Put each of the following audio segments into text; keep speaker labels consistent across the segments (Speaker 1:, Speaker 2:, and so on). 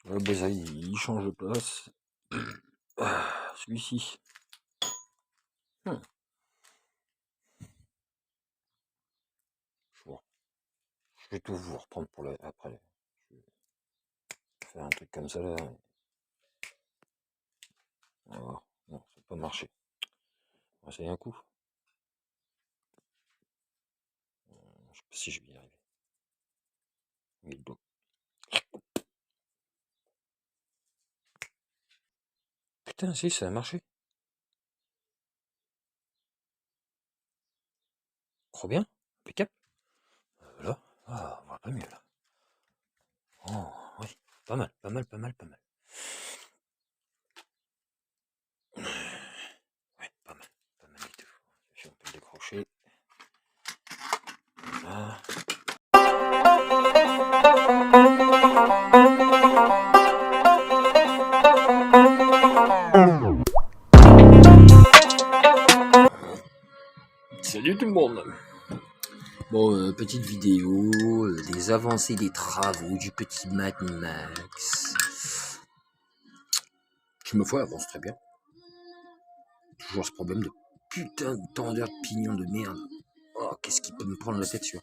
Speaker 1: Le Beza, il change de place. Celui-ci. Je vais tout vous reprendre pour après. Je vais faire un truc comme ça là. Alors, non, ça n'a pas marché. On va essayer un coup. Je sais pas si je vais y arriver. Mais le dos. Putain, si, ça a marché. Trop bien. Impeccable. Voilà. Ah, on va pas mieux là. Oh, oui. Pas mal, pas mal, pas mal, pas mal. Ouais, pas mal. Pas mal du tout. Si on peut le décrocher. Voilà. Salut tout le monde. Bon, petite vidéo, des avancées des travaux du petit Mad Max. Qui me foi avance très bien. Toujours ce problème de putain de tendeur de pignon de merde. Oh, qu'est-ce qui peut me prendre la tête sur.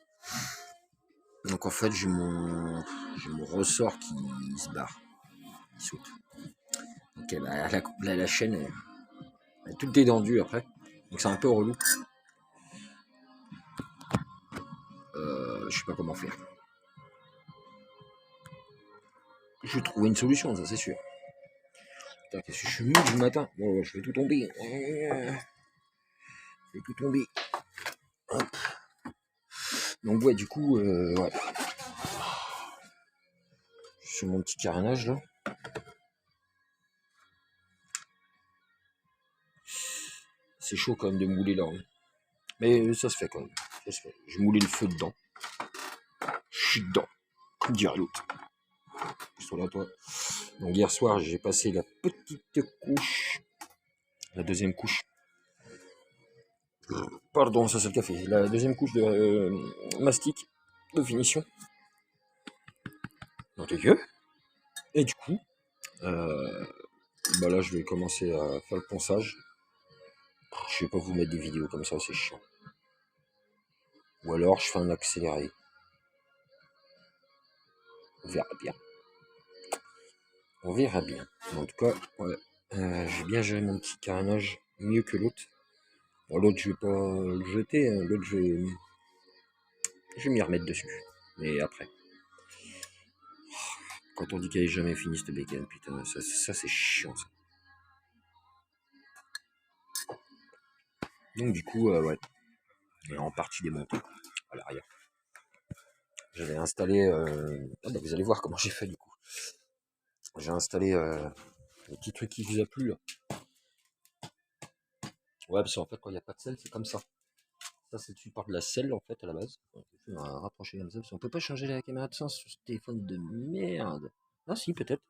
Speaker 1: Donc en fait j'ai mon ressort qui se barre, qui saute. Ok, bah, la chaîne elle est toute détendue après, donc c'est un peu relou. Je sais pas comment faire. Je vais trouver une solution, ça c'est sûr. Putain, qu'est-ce que je suis mou du matin. Oh, je vais tout tomber. Je vais tout tomber. Hop. Donc ouais, du coup, ouais. Je suis sur mon petit carénage là. C'est chaud quand même de mouler là. Mais ça se fait quand même. Ça se fait. J'ai moulé le feu dedans. Je suis dedans. Comme dirait l'autre. Sur la toile. Donc hier soir, j'ai passé la petite couche. La deuxième couche. Pardon, ça c'est le café. La deuxième couche de mastic de finition. Donc dégueu. Et du coup, bah là je vais commencer à faire le ponçage. Je vais pas vous mettre des vidéos comme ça, c'est chiant. Ou alors je fais un accéléré. On verra bien. On verra bien. En tout cas, ouais, j'ai bien géré mon petit carénage mieux que l'autre. Bon, l'autre je vais pas le jeter, hein. L'autre je vais m'y remettre dessus. Mais après. Quand on dit qu'elle est jamais finie cette bécane, putain, ça c'est chiant ça. Donc du coup, ouais, elle est en partie démontée à l'arrière. J'avais installé, ah bah vous allez voir comment j'ai fait du coup. J'ai installé le petit truc qui vous a plu là. Ouais, parce qu'en fait quand il n'y a pas de selle, c'est comme ça. Ça c'est le support de la selle en fait à la base. On peut rapprocher comme ça, parce qu'on peut pas changer la caméra de sens sur ce téléphone de merde. Ah si peut-être.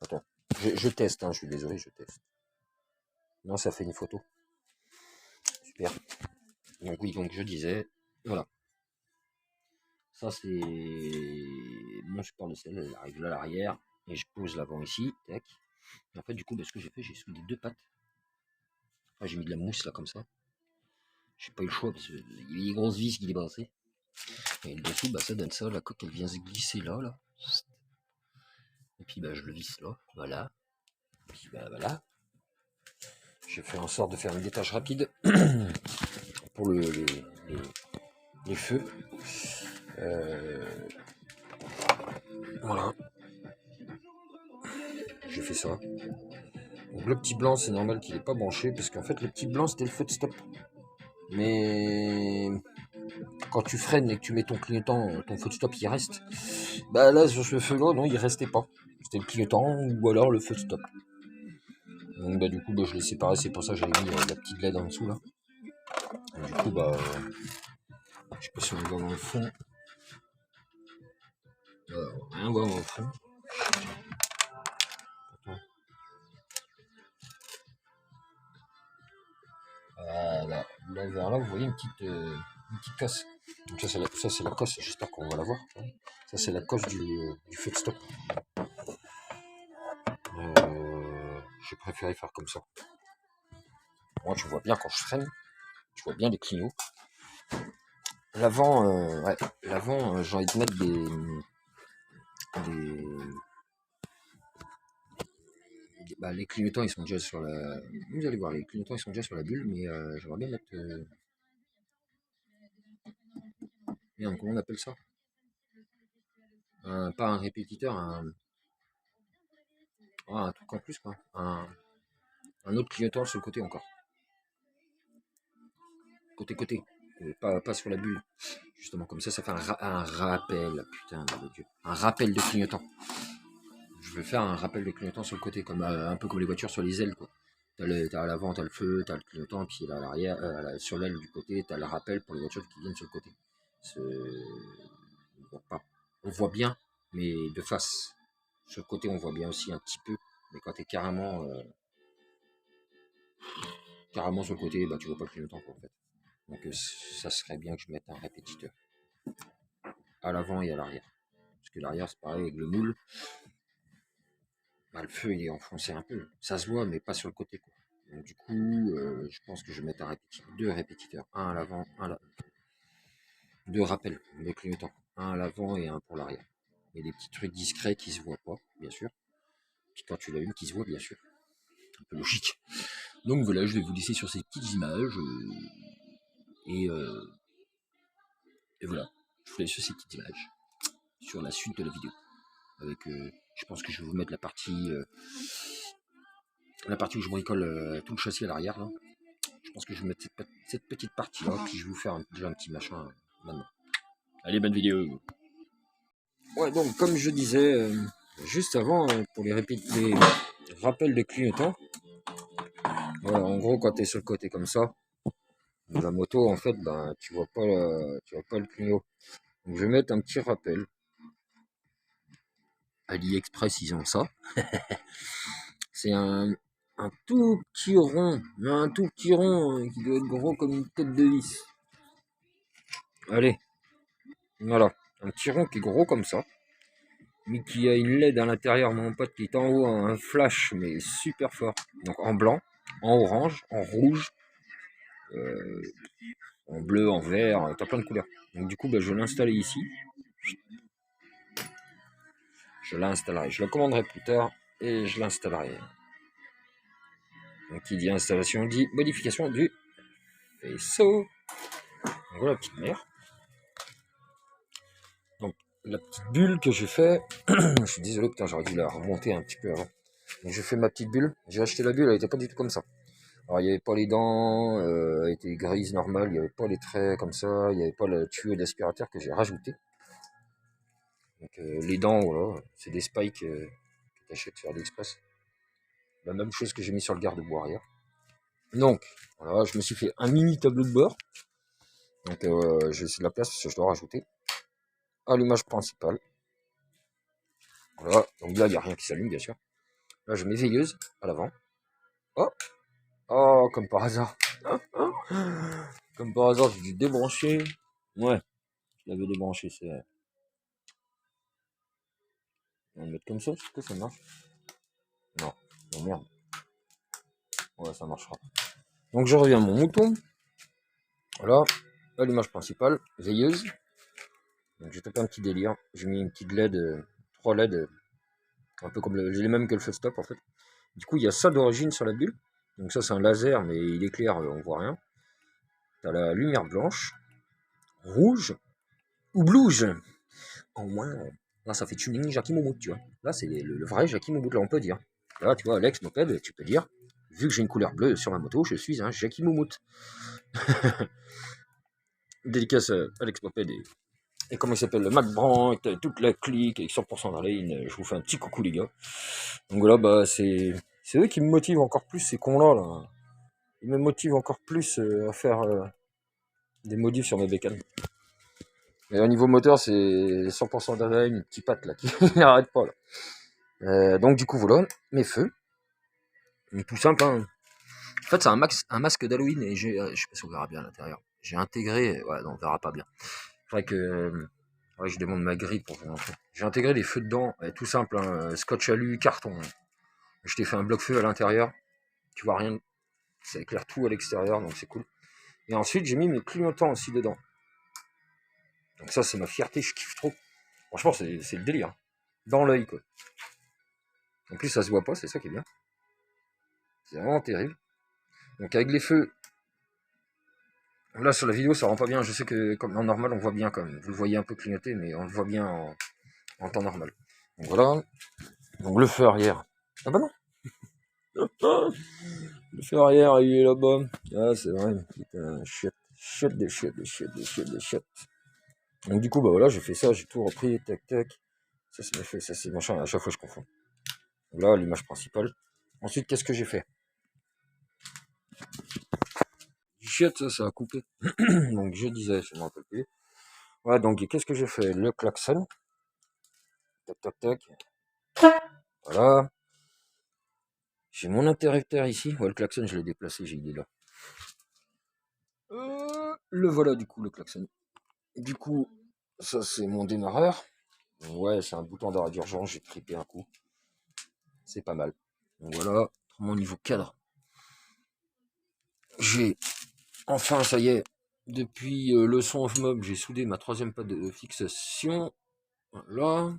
Speaker 1: Attends, je teste, hein, je suis désolé, je teste. Non, ça fait une photo. Super. Donc oui, donc je disais, voilà. Ça c'est mon support de selle, elle arrive là à l'arrière, et je pose l'avant ici, tac. Et en fait du coup, bah, ce que j'ai fait, j'ai soudé deux pattes. Enfin, j'ai mis de la mousse là comme ça. J'ai pas eu le choix parce qu'il y a des grosses vis qui débrassaient. Et le dessous, bah ça donne ça, la coque elle vient se glisser là. Et puis bah je le visse là, voilà. Et puis bah voilà. J'ai fait en sorte de faire une détache rapide pour les feux. Voilà. J'ai fait ça. Donc le petit blanc, c'est normal qu'il n'est pas branché, parce qu'en fait le petit blanc c'était le feu de stop. Mais quand tu freines et que tu mets ton clignotant, ton feu de stop il reste. Bah là sur ce feu là, non, il restait pas. C'était le clignotant ou alors le feu de stop. Donc bah du coup bah, je l'ai séparé, c'est pour ça que j'avais mis la petite LED en dessous là. Et du coup bah je sais pas si on voit dans le fond. Rien voir dans le fond. Là vers là vous voyez une petite casse. Donc ça c'est la cosse, j'espère qu'on va la voir. Ça c'est la cosse du feu de stop. j'ai préféré faire comme ça. Moi, tu vois bien quand je freine, tu vois bien les clignots. L'avant, ouais, l'avant, j'ai envie de mettre bah, les clignotants, ils sont déjà sur la. Vous allez voir, les clignotants, ils sont déjà sur la bulle, mais j'aimerais bien mettre. Merde, comment on appelle ça? Pas un répétiteur, un truc en plus, quoi. Un autre clignotant sur le côté encore. Côté. Pas sur la bulle. Justement, comme ça fait un rappel. Putain de Dieu. Un rappel de clignotant. Je veux faire un rappel de clignotant sur le côté, comme un peu comme les voitures sur les ailes, quoi. T'as à l'avant, t'as le feu, t'as le clignotant, puis à l'arrière, sur l'aile du côté, t'as le rappel pour les voitures qui viennent sur le côté. On voit bien, mais de face. Sur le côté, on voit bien aussi un petit peu, mais quand t'es carrément sur le côté, bah tu vois pas le clignotant, quoi, en fait. Donc ça serait bien que je mette un répétiteur à l'avant et à l'arrière. Parce que l'arrière, c'est pareil avec le moule. Bah, le feu, il est enfoncé un peu. Ça se voit, mais pas sur le côté, quoi. Donc, du coup, je pense que je vais mettre deux répétiteurs. Un à l'avant, deux rappels de clignotants. Un à l'avant et un pour l'arrière. Et des petits trucs discrets qui se voient pas, bien sûr. Puis quand tu l'allumes, qui se voit, bien sûr. Un peu logique. Donc voilà, je vais vous laisser sur ces petites images. Et, euh, et voilà, je vous laisse sur ces petites images. Sur la suite de la vidéo. Avec, je pense que je vais vous mettre la partie où je bricole tout le châssis à l'arrière. Là. Je pense que je vais mettre cette petite partie là, puis je vais vous faire déjà un petit machin maintenant. Allez, bonne vidéo. Ouais, donc comme je disais juste avant, pour les rappels de clignotants, voilà, en gros quand tu es sur le côté comme ça, de la moto, en fait, ben, tu vois pas le clignot. Donc je vais mettre un petit rappel. AliExpress, ils ont ça. C'est un tout petit rond, mais un tout petit rond qui doit être gros comme une tête de vis. Allez, voilà, un petit rond qui est gros comme ça, mais qui a une LED à l'intérieur, mon pote, qui est en haut, un flash, mais super fort. Donc en blanc, en orange, en rouge, euh, en bleu, en vert, t'as plein de couleurs. Donc du coup, ben, je vais l'installer ici. Je l'installerai, je le commanderai plus tard et je l'installerai. Donc qui dit installation dit modification du faisceau. Donc voilà la petite mère. Donc la petite bulle que j'ai fait, je suis désolé, putain, j'aurais dû la remonter un petit peu avant. Donc j'ai fait ma petite bulle, j'ai acheté la bulle, elle était pas du tout comme ça. Alors il n'y avait pas les dents, elle était grise normale, il n'y avait pas les traits comme ça, il n'y avait pas le tuyau d'aspirateur que j'ai rajouté. Donc les dents, voilà, c'est des spikes que tu achètes sur AliExpress. La même chose que j'ai mis sur le garde-boue arrière. Donc, voilà, je me suis fait un mini tableau de bord. Donc j'ai laissé de la place parce que je dois rajouter. Allumage principal. Voilà, donc là il n'y a rien qui s'allume bien sûr. Là je mets veilleuse à l'avant. Oh, oh, comme par hasard. Comme par hasard, j'ai dû débrancher. Ouais, je l'avais débranché, c'est. On va le mettre comme ça, est-ce que ça marche? Non, oh merde. Ouais, ça marchera. Donc je reviens à mon mouton. Voilà, allumage principal, veilleuse. Donc j'ai tapé un petit délire. J'ai mis une petite LED, 3 LED, un peu comme j'ai les mêmes que le feu stop en fait. Du coup, il y a ça d'origine sur la bulle. Donc ça, c'est un laser, mais il éclaire, on voit rien. T'as la lumière blanche, rouge ou blouge. Au moins, là, ça fait tuning Jackie Moumout, tu vois. Là, c'est le vrai Jackie Moumout, là, on peut dire. Là, tu vois, Alex Moped, tu peux dire, vu que j'ai une couleur bleue sur ma moto, je suis un Jackie Moumout. Dédicace à Alex Moped et comment il s'appelle, le Mac Brandt, toute la clique, avec 100% dans la ligne. Je vous fais un petit coucou, les gars. Donc voilà, bah, c'est eux qui me motivent encore plus, ces cons-là, là. Ils me motivent encore plus à faire des modifs sur mes bécanes. Mais au niveau moteur, c'est 100% d'adrénaline, une petite patte là, qui n'arrête pas là. Donc du coup, voilà, mes feux. Tout simple, hein. En fait, c'est un masque d'Halloween et je sais pas si on verra bien à l'intérieur. J'ai intégré, ouais, non, on verra pas bien. Faudrait que je demande ma grille pour vous montrer. J'ai intégré des feux dedans, tout simple, hein, scotch alu, carton. Je t'ai fait un bloc-feu à l'intérieur. Tu vois rien. Ça éclaire tout à l'extérieur, donc c'est cool. Et ensuite, j'ai mis mes clignotants aussi dedans. Donc ça, c'est ma fierté, je kiffe trop. Franchement, c'est le délire. Dans l'œil, quoi. En plus, ça se voit pas, c'est ça qui est bien. C'est vraiment terrible. Donc avec les feux, là sur la vidéo, ça rend pas bien. Je sais que comme en normal, on voit bien quand même. Vous le voyez un peu clignoter, mais on le voit bien en temps normal. Donc voilà. Donc le feu arrière. Ah bah non. Le feu arrière, il est là-bas. Ah, c'est vrai. Putain, chiotte. Chiotte de chiotte de chiotte de chiotte de chiotte. Donc du coup, bah voilà, j'ai fait ça, j'ai tout repris, tac tac. Ça c'est fait, ça c'est machin, à chaque fois je confonds. Donc là, l'image principale. Ensuite, qu'est-ce que j'ai fait? Chiotte, ça a coupé. Donc je disais, je m'en rappelle plus. Ouais, donc qu'est-ce que j'ai fait? Le klaxon. Tac tac tac. Voilà. J'ai mon interrupteur ici. Ouais, le klaxon, je l'ai déplacé, j'ai idée là. Le voilà du coup, le klaxon. Du coup, ça c'est mon démarreur. Ouais, c'est un bouton d'arrêt d'urgence, j'ai tripé un coup. C'est pas mal. Donc voilà, mon niveau cadre. J'ai enfin, ça y est, depuis le son of mob, j'ai soudé ma troisième patte de fixation. Voilà,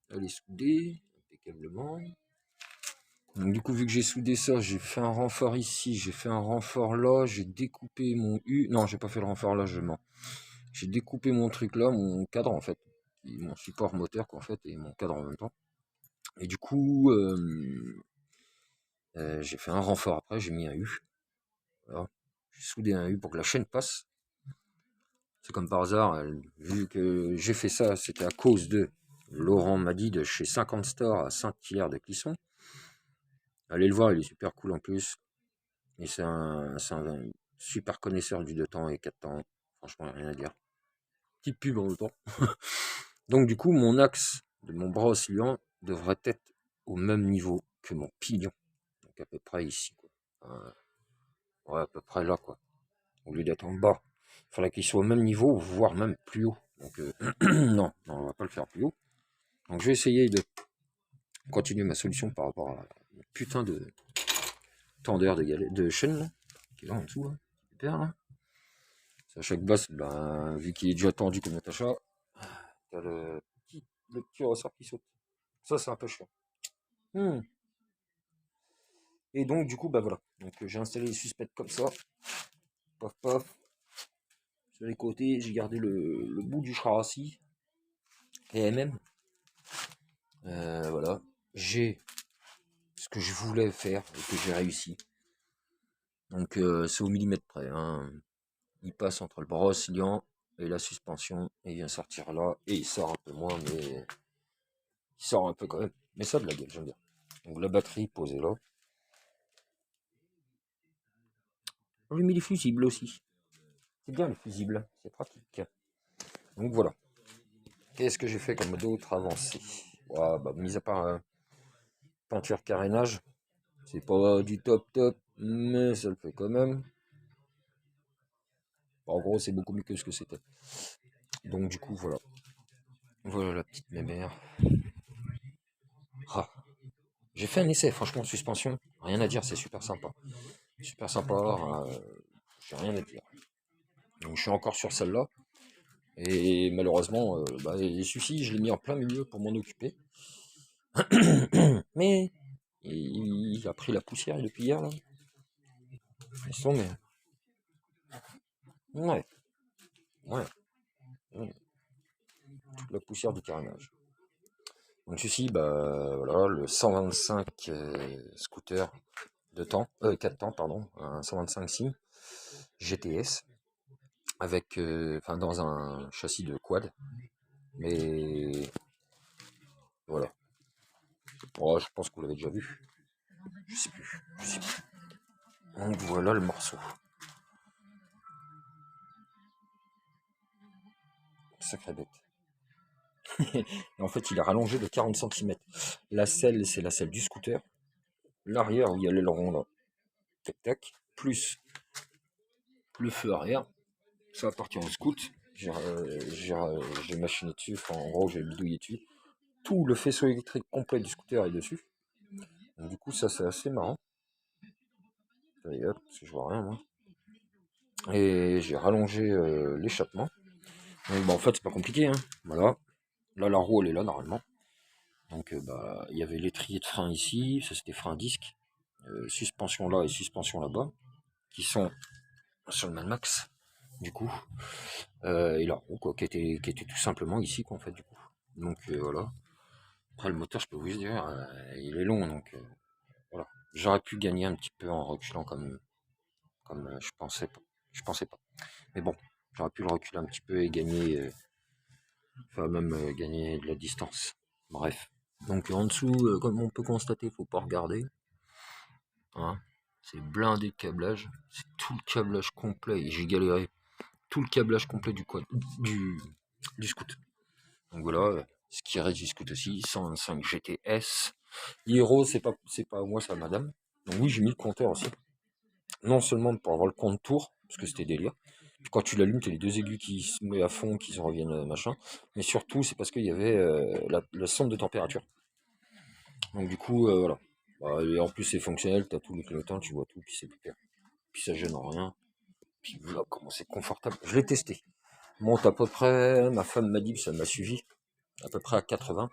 Speaker 1: elle est soudée impeccablement. Donc du coup, vu que j'ai soudé ça, j'ai fait un renfort ici, j'ai fait un renfort là, j'ai découpé mon U. Non, j'ai pas fait le renfort là, je mens. J'ai découpé mon truc là, mon cadre en fait, mon support moteur quoi en fait, et mon cadre en même temps. Et du coup, j'ai fait un renfort après, j'ai mis un U. Voilà. J'ai soudé un U pour que la chaîne passe. C'est comme par hasard, vu que j'ai fait ça, c'était à cause de Laurent m'a dit de chez 50 Store à Saint-Hilaire de Clisson. Allez le voir, il est super cool en plus. Et c'est un super connaisseur du 2 temps et 4 temps. Franchement, rien à dire. Petite pub en même temps. Donc du coup, mon axe de mon bras oscillant devrait être au même niveau que mon pignon. Donc à peu près ici, quoi. Ouais, à peu près là, quoi. Au lieu d'être en bas. Il faudrait qu'il soit au même niveau, voire même plus haut. Donc non, on va pas le faire plus haut. Donc je vais essayer de continuer ma solution par rapport à mon putain de tendeur de chaîne là, qui est là en dessous, là, super là. À chaque boss, ben, vu qu'il est déjà tendu comme Natacha, t'as le petit ressort qui saute. Ça, c'est un peu chiant. Et donc, du coup, bah voilà. Donc, j'ai installé les suspects comme ça. Paf, paf. Sur les côtés, j'ai gardé le bout du châssis. Et même, voilà. J'ai ce que je voulais faire et que j'ai réussi. Donc, c'est au millimètre près. Hein. Il passe entre le bras oscillant et la suspension. Et il vient sortir là. Et il sort un peu moins, mais il sort un peu quand même. Mais ça de la gueule, j'aime bien. Donc, la batterie posée là. J'ai mis les fusibles aussi. C'est bien les fusibles, c'est pratique. Donc voilà. Qu'est-ce que j'ai fait comme d'autres avancées? Ouais, bah, mis à part peinture carénage, c'est pas du top top, mais ça le fait quand même. Bon, en gros, c'est beaucoup mieux que ce que c'était. Donc du coup, voilà. Voilà la petite mémère. Ah. J'ai fait un essai, franchement, suspension. Rien à dire, c'est super sympa. Super sympa, j'ai rien à dire. Donc je suis encore sur celle-là. Et malheureusement, bah, celui-ci, je l'ai mis en plein milieu pour m'en occuper. Mais il a pris la poussière depuis hier, là. Ils sont, mais... Ouais, ouais. Toute la poussière du carénage. Donc ceci, bah voilà, le 125 scooter de temps, 4 temps, pardon, un 125 sim GTS, avec, enfin dans un châssis de quad, mais voilà. Oh, je pense que vous l'avez déjà vu. Je sais plus, je sais plus. Donc voilà le morceau. Sacré bête. Et en fait, il est rallongé de 40 cm. La selle, c'est la selle du scooter. L'arrière, où il y a l'aileron là, tac tac, plus le feu arrière. Ça va partir en scout. J'ai machiné dessus, enfin, en gros, j'ai bidouillé dessus. Tout le faisceau électrique complet du scooter est dessus. Donc, du coup, ça, c'est assez marrant. Allez, hop, parce que je vois rien, moi. Et j'ai rallongé l'échappement. Donc, bah, en fait, c'est pas compliqué, hein. Voilà. Là, la roue, elle est là, normalement. Donc, bah, il y avait l'étrier de frein ici. Ça, c'était frein disque. Suspension là et suspension là-bas. Qui sont sur le Mad Max, du coup. Et la roue, quoi, qui était tout simplement ici, quoi, en fait, du coup. Donc, voilà. Après, le moteur, je peux vous dire, il est long, donc voilà. J'aurais pu gagner un petit peu en reculant comme je pensais pas. Je pensais pas. Mais bon, j'aurais pu le reculer un petit peu et gagner, enfin même gagner de la distance. Bref. Donc en dessous, comme on peut constater, faut pas regarder. Hein. C'est blindé de câblage. C'est tout le câblage complet. Et j'ai galéré. Tout le câblage complet du scoot. Donc voilà, ce qui reste du scoot aussi, 125 GTS. L'Hero, c'est pas moi, c'est à madame. Donc oui, j'ai mis le compteur aussi. Non seulement pour avoir le compte tour, parce que c'était délire. Puis quand tu l'allumes, tu as les deux aigus qui se mettent à fond, qui se reviennent machin. Mais surtout, c'est parce qu'il y avait la sonde de température. Donc du coup, voilà. Bah, et en plus, c'est fonctionnel, tu as tous les clignotants, tu vois tout, puis c'est super. Puis ça gêne en rien. Puis voilà comment c'est confortable. Je l'ai testé. Monte à peu près, ma femme m'a dit que ça m'a suivi, à peu près à 80.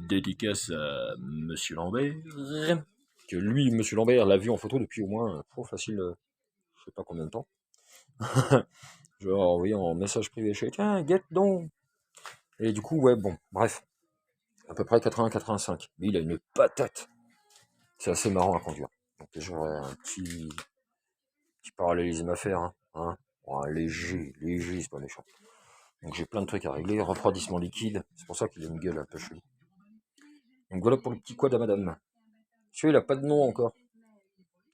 Speaker 1: Dédicace à Monsieur Lambert. Que lui, Monsieur Lambert, l'a vu en photo depuis au moins trop facile, je sais pas combien de temps. Je vais envoyer en message privé chez tiens, get donc. Et du coup, ouais, bon, bref, à peu près 80-85. Mais il a une patate. C'est assez marrant à conduire. Donc j'aurais un petit parallélisme à faire. Hein. Bon, léger, c'est pas méchant. Donc j'ai plein de trucs à régler. Refroidissement liquide. C'est pour ça qu'il a une gueule un peu chelou. Donc voilà pour le petit quad à madame. Celui-là, il a pas de nom encore.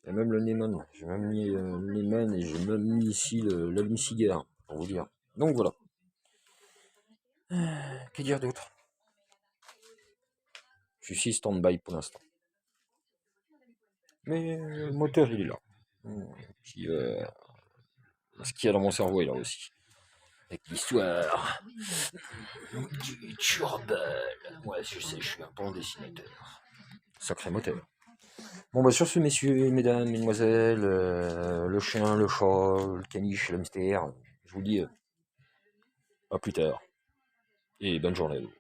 Speaker 1: Il y a même le Neyman. J'ai même mis le Neyman et j'ai même mis ici l'allume-cigare, pour vous dire. Donc voilà. Que dire d'autre? Je suis stand-by pour l'instant. Mais le moteur, il est là. Puis, ce qu'il y a dans mon cerveau est là aussi. Avec l'histoire du Turbal. Ouais, je sais, je suis un bon dessinateur. Sacré moteur. Bon, bah, sur ce, messieurs, mesdames, mesdemoiselles, le chien, le chat, le caniche, l'hamster, je vous dis à plus tard. Et bonne journée à vous.